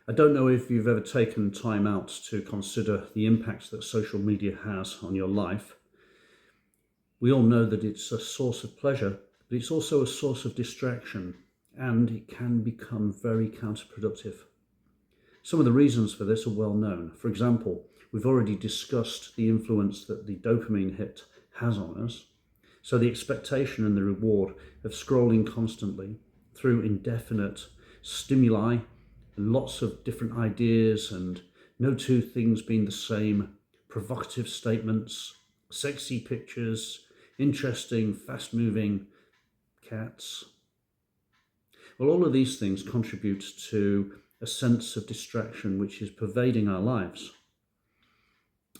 I don't know if you've ever taken time out to consider the impact that social media has on your life. We all know that it's a source of pleasure, but it's also a source of distraction, and it can become very counterproductive. Some of the reasons for this are well known. For example, we've already discussed the influence that the dopamine hit has on us. So the expectation and the reward of scrolling constantly through indefinite stimuli, and lots of different ideas, and no two things being the same, provocative statements, sexy pictures, interesting, fast moving cats. Well, all of these things contribute to a sense of distraction which is pervading our lives.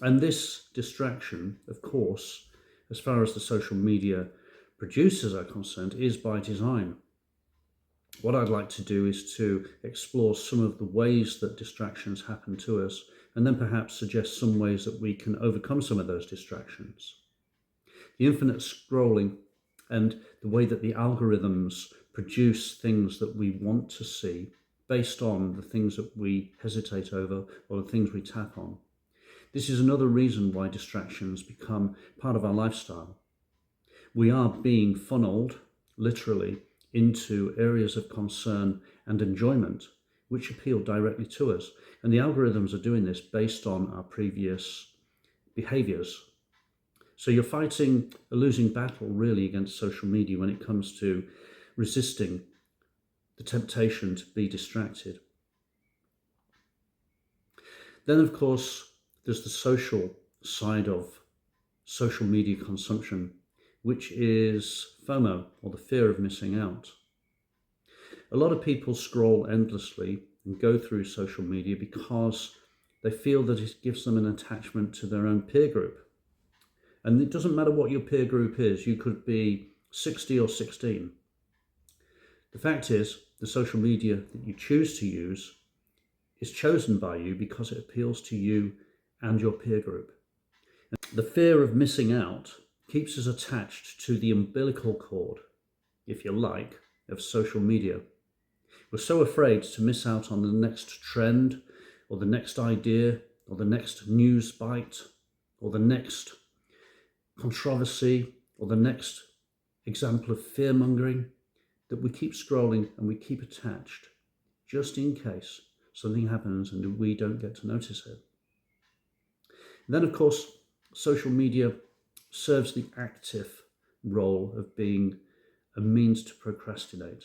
And this distraction, of course, as far as the social media producers are concerned, is by design. What I'd like to do is to explore some of the ways that distractions happen to us, and then perhaps suggest some ways that we can overcome some of those distractions. The infinite scrolling and the way that the algorithms produce things that we want to see based on the things that we hesitate over or the things we tap on. This is another reason why distractions become part of our lifestyle. We are being funneled, literally, into areas of concern and enjoyment which appeal directly to us. And the algorithms are doing this based on our previous behaviors. So you're fighting a losing battle, really, against social media when it comes to resisting the temptation to be distracted. Then, of course, there's the social side of social media consumption, which is FOMO, or the fear of missing out. A lot of people scroll endlessly and go through social media because they feel that it gives them an attachment to their own peer group. And it doesn't matter what your peer group is, you could be 60 or 16. The fact is, the social media that you choose to use is chosen by you because it appeals to you and your peer group. The fear of missing out keeps us attached to the umbilical cord, if you like, of social media. We're so afraid to miss out on the next trend, or the next idea, or the next news bite, or the next controversy, or the next example of fear-mongering, that we keep scrolling and we keep attached, just in case something happens and we don't get to notice it. And then, of course, social media serves the active role of being a means to procrastinate.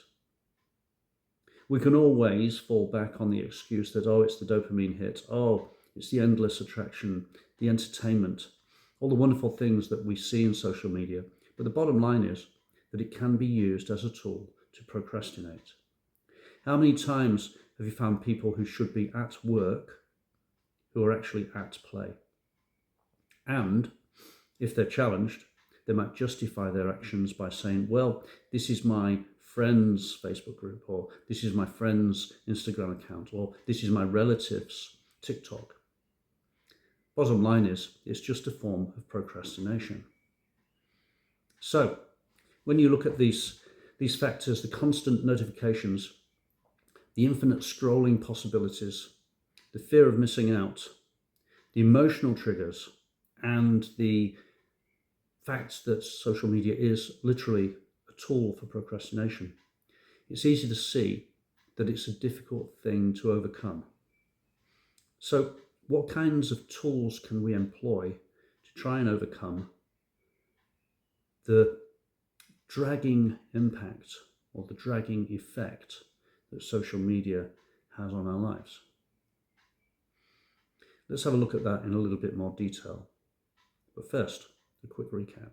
We can always fall back on the excuse that, oh, it's the dopamine hit, oh, it's the endless attraction, the entertainment, all the wonderful things that we see in social media. But the bottom line is that it can be used as a tool to procrastinate. How many times have you found people who should be at work who are actually at play? And if they're challenged, they might justify their actions by saying, well, this is my friend's Facebook group, or this is my friend's Instagram account, or this is my relative's TikTok. Bottom line is, it's just a form of procrastination. So, when you look at these factors, the constant notifications, the infinite scrolling possibilities, the fear of missing out, the emotional triggers, and the fact that social media is literally a tool for procrastination, it's easy to see that it's a difficult thing to overcome. So, what kinds of tools can we employ to try and overcome the dragging impact or the dragging effect that social media has on our lives? Let's have a look at that in a little bit more detail. But first, a quick recap.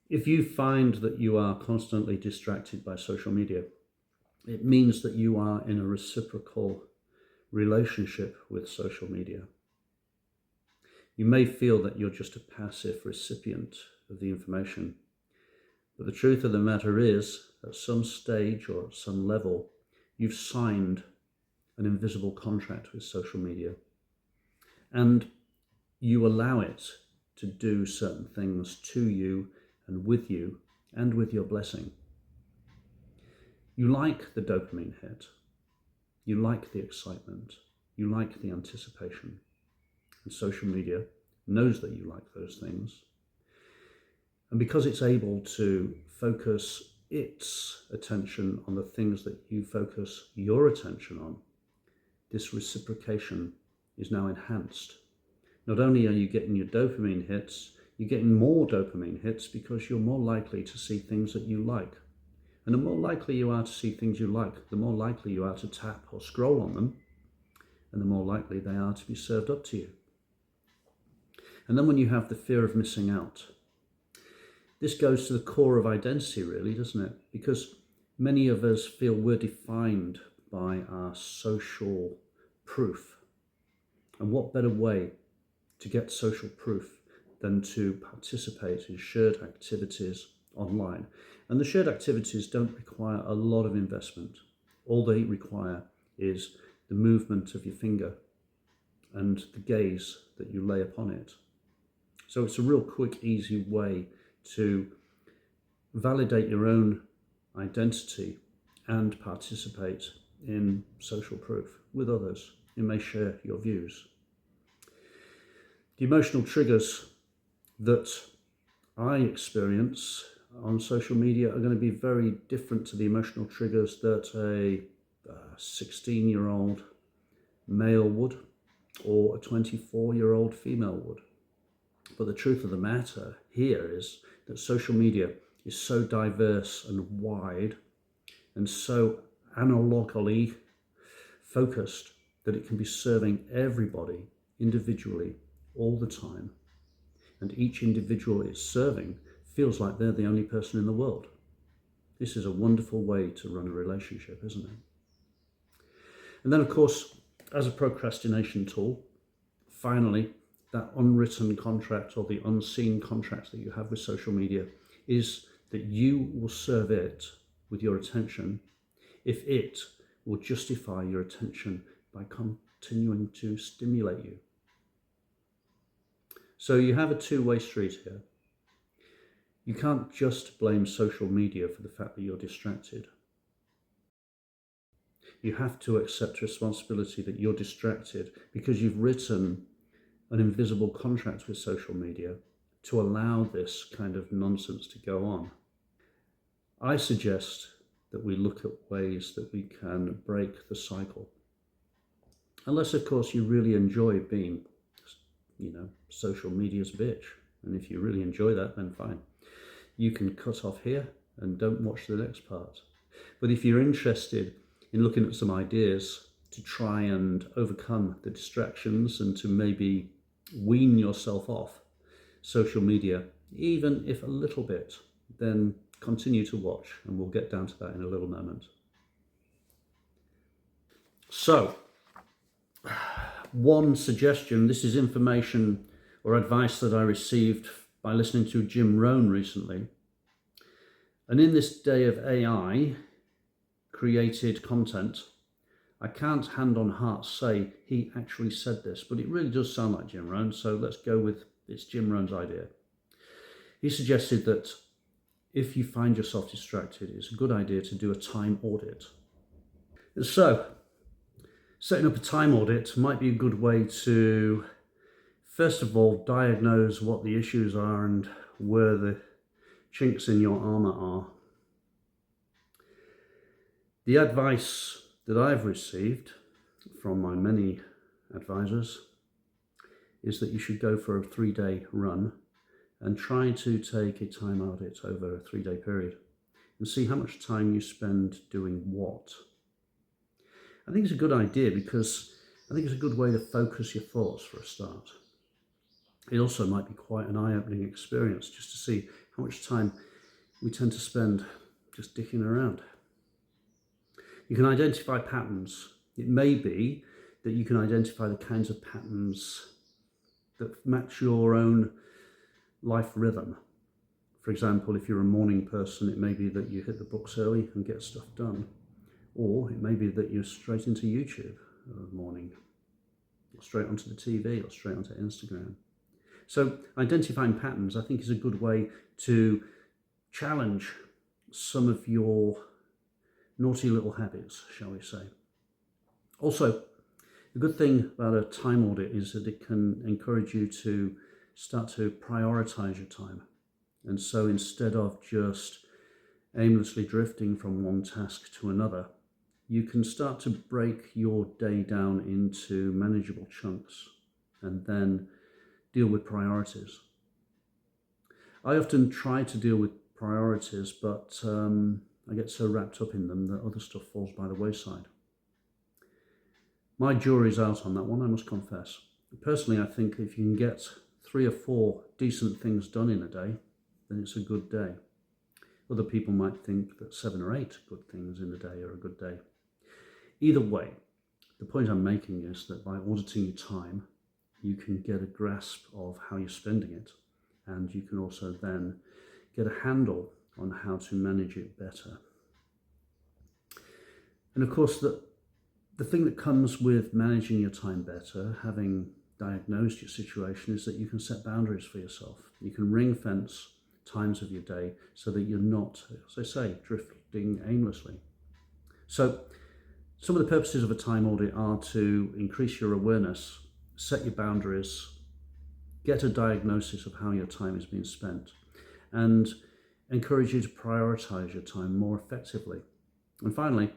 If you find that you are constantly distracted by social media, it means that you are in a reciprocal relationship with social media. You may feel that you're just a passive recipient of the information, but the truth of the matter is, at some stage or at some level, you've signed an invisible contract with social media, and you allow it to do certain things to you and with your blessing. You like the dopamine hit. You like the excitement. You like the anticipation. And social media knows that you like those things. And because it's able to focus its attention on the things that you focus your attention on, this reciprocation is now enhanced. Not only are you getting your dopamine hits, you're getting more dopamine hits because you're more likely to see things that you like. And the more likely you are to see things you like, the more likely you are to tap or scroll on them, and the more likely they are to be served up to you. And then when you have the fear of missing out, this goes to the core of identity, really, doesn't it? Because many of us feel we're defined by our social proof. And what better way to get social proof than to participate in shared activities online? And the shared activities don't require a lot of investment. All they require is the movement of your finger and the gaze that you lay upon it. So it's a real quick, easy way to validate your own identity and participate in social proof with others who may share your views. The emotional triggers that I experience on social media are going to be very different to the emotional triggers that a 16-year-old male would or a 24-year-old female would. But the truth of the matter here is that social media is so diverse and wide and so analogically focused that it can be serving everybody individually all the time. And each individual it's serving feels like they're the only person in the world. This is a wonderful way to run a relationship, isn't it? And then, of course, as a procrastination tool, finally, that unwritten contract or the unseen contract that you have with social media is that you will serve it with your attention if it will justify your attention by continuing to stimulate you. So you have a two-way street here. You can't just blame social media for the fact that you're distracted. You have to accept responsibility that you're distracted because you've written an invisible contract with social media to allow this kind of nonsense to go on. I suggest that we look at ways that we can break the cycle. Unless, of course, you really enjoy being, social media's bitch. And if you really enjoy that, then fine. You can cut off here and don't watch the next part. But if you're interested in looking at some ideas to try and overcome the distractions and to maybe wean yourself off social media, even if a little bit, then continue to watch, and we'll get down to that in a little moment. So, one suggestion, this is information or advice that I received by listening to Jim Rohn recently. And in this day of AI created content, I can't hand on heart say he actually said this, but it really does sound like Jim Rohn, so let's go with it's Jim Rohn's idea. He suggested that if you find yourself distracted, it's a good idea to do a time audit. So, setting up a time audit might be a good way to, first of all, diagnose what the issues are and where the chinks in your armour are. The advice that I've received from my many advisors is that you should go for a 3-day run and try to take a time audit over a 3-day period and see how much time you spend doing what. I think it's a good idea because I think it's a good way to focus your thoughts for a start. It also might be quite an eye-opening experience just to see how much time we tend to spend just dicking around. You can identify patterns. It may be that you can identify the kinds of patterns that match your own life rhythm. For example, if you're a morning person, it may be that you hit the books early and get stuff done. Or it may be that you're straight into YouTube in the morning, or straight onto the TV, or straight onto Instagram. So identifying patterns, I think, is a good way to challenge some of your naughty little habits, shall we say. Also, the good thing about a time audit is that it can encourage you to start to prioritize your time. And so instead of just aimlessly drifting from one task to another, you can start to break your day down into manageable chunks and then deal with priorities. I often try to deal with priorities, but I get so wrapped up in them that other stuff falls by the wayside. My jury's out on that one, I must confess. Personally, I think if you can get 3 or 4 decent things done in a day, then it's a good day. Other people might think that 7 or 8 good things in a day are a good day. Either way, the point I'm making is that by auditing your time, you can get a grasp of how you're spending it, and you can also then get a handle on how to manage it better. And of course, the thing that comes with managing your time better, having diagnosed your situation, is that you can set boundaries for yourself. You can ring fence times of your day so that you're not, as I say, drifting aimlessly. So some of the purposes of a time audit are to increase your awareness, set your boundaries, get a diagnosis of how your time is being spent, and encourage you to prioritize your time more effectively. And finally,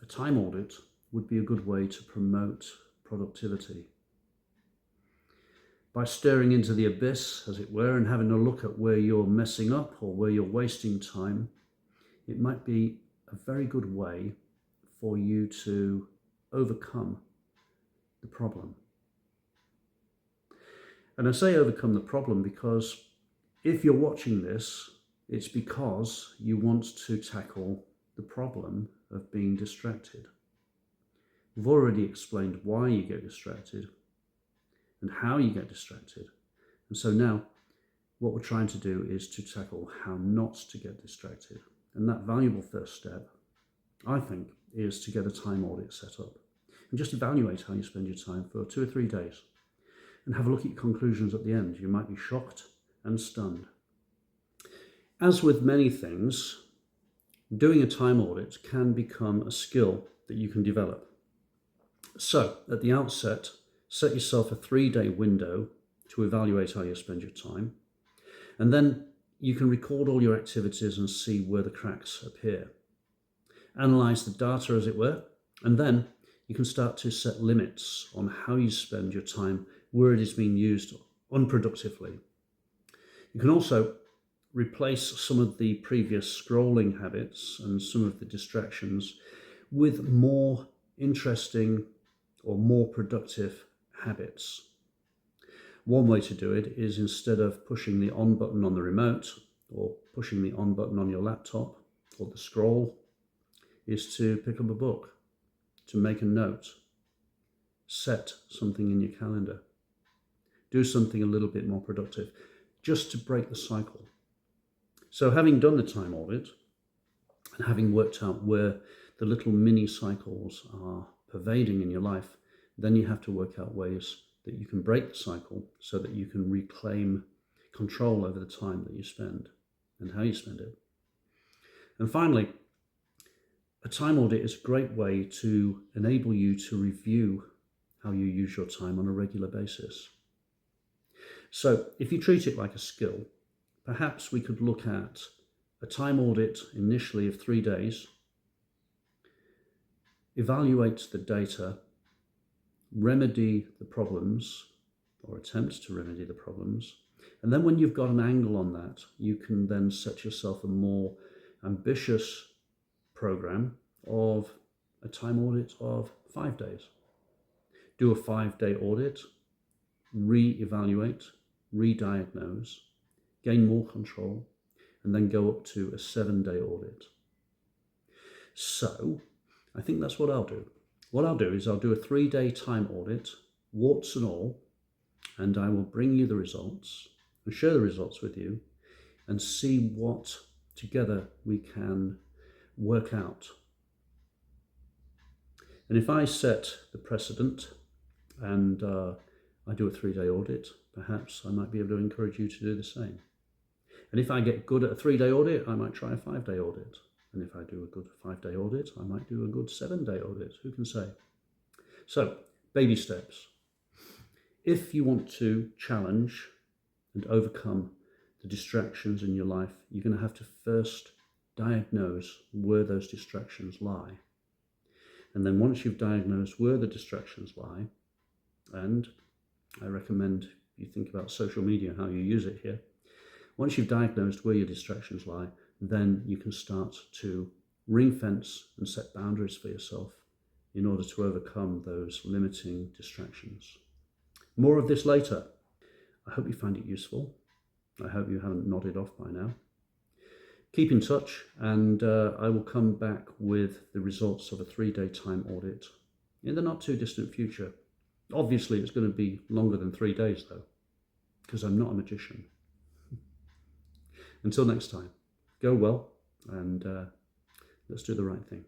a time audit would be a good way to promote productivity. By staring into the abyss, as it were, and having a look at where you're messing up or where you're wasting time, it might be a very good way for you to overcome the problem. And I say overcome the problem because if you're watching this, it's because you want to tackle the problem of being distracted. We've already explained why you get distracted and how you get distracted. And so now what we're trying to do is to tackle how not to get distracted. And that valuable first step, I think, is to get a time audit set up and just evaluate how you spend your time for 2 or 3 days and have a look at your conclusions at the end. You might be shocked and stunned. As with many things, doing a time audit can become a skill that you can develop. So at the outset, set yourself a 3-day window to evaluate how you spend your time. And then you can record all your activities and see where the cracks appear. Analyze the data, as it were, and then you can start to set limits on how you spend your time where it is being used unproductively. You can also replace some of the previous scrolling habits and some of the distractions with more interesting or more productive habits. One way to do it is, instead of pushing the on button on the remote or pushing the on button on your laptop or the scroll, is to pick up a book, to make a note, set something in your calendar, do something a little bit more productive, just to break the cycle. So having done the time audit and having worked out where the little mini cycles are pervading in your life, then you have to work out ways that you can break the cycle so that you can reclaim control over the time that you spend and how you spend it. And finally, a time audit is a great way to enable you to review how you use your time on a regular basis. So if you treat it like a skill, perhaps we could look at a time audit initially of 3 days, evaluate the data, remedy the problems, or attempt to remedy the problems, and then when you've got an angle on that, you can then set yourself a more ambitious program of a time audit of 5 days. Do a 5-day audit, re-evaluate, re-diagnose, gain more control, and then go up to a 7-day audit. So I think that's what I'll do. What I'll do is I'll do a 3-day time audit, warts and all, and I will bring you the results and share the results with you and see what together we can work out. And if I set the precedent and I do a 3-day audit, perhaps I might be able to encourage you to do the same. And if I get good at a 3-day audit, I might try a 5-day audit. And if I do a good 5-day audit, I might do a good 7-day audit. Who can say? So, baby steps. If you want to challenge and overcome the distractions in your life, you're going to have to first diagnose where those distractions lie. And then once you've diagnosed where the distractions lie, and I recommend you think about social media, how you use it here. Once you've diagnosed where your distractions lie, then you can start to ring fence and set boundaries for yourself in order to overcome those limiting distractions. More of this later. I hope you find it useful. I hope you haven't nodded off by now. Keep in touch, and I will come back with the results of a 3-day time audit in the not too distant future. Obviously, it's going to be longer than 3 days, though, because I'm not a magician. Until next time, go well, and let's do the right thing.